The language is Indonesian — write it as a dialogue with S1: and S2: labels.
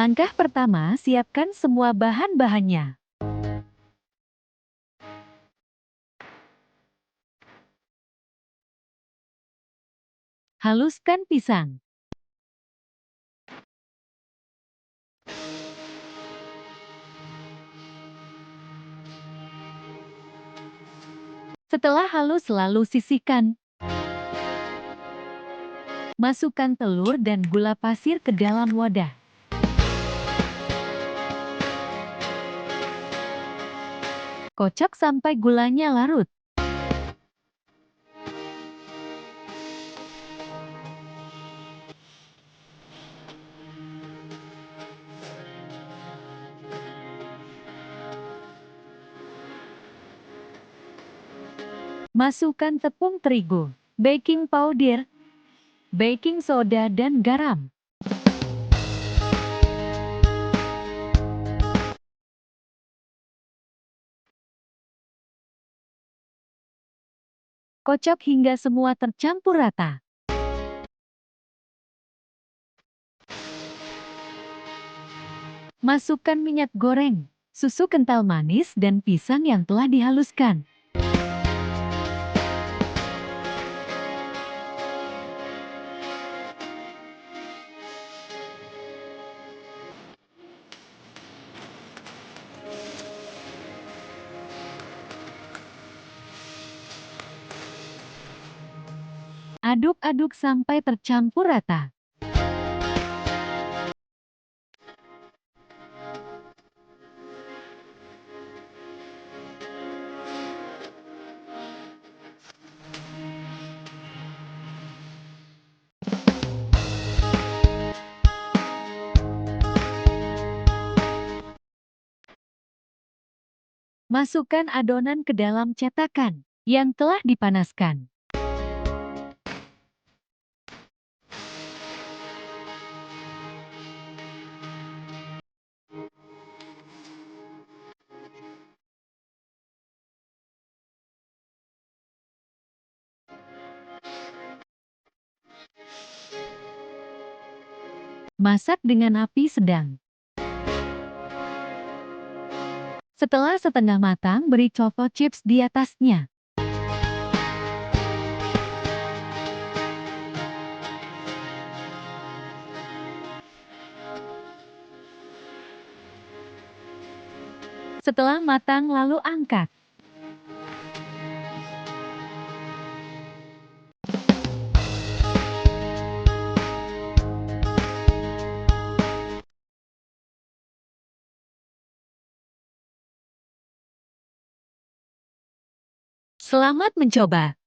S1: Langkah pertama, siapkan semua bahan-bahannya. Haluskan pisang. Setelah halus, lalu sisihkan. Masukkan telur dan gula pasir ke dalam wadah. Kocok sampai gulanya larut. Masukkan tepung terigu, baking powder, baking soda, dan garam. Kocok hingga semua tercampur rata. Masukkan minyak goreng, susu kental manis, dan pisang yang telah dihaluskan. Aduk-aduk sampai tercampur rata. Masukkan adonan ke dalam cetakan yang telah dipanaskan. Masak dengan api sedang. Setelah setengah matang, beri choco chips di atasnya. Setelah matang, lalu angkat. Selamat mencoba!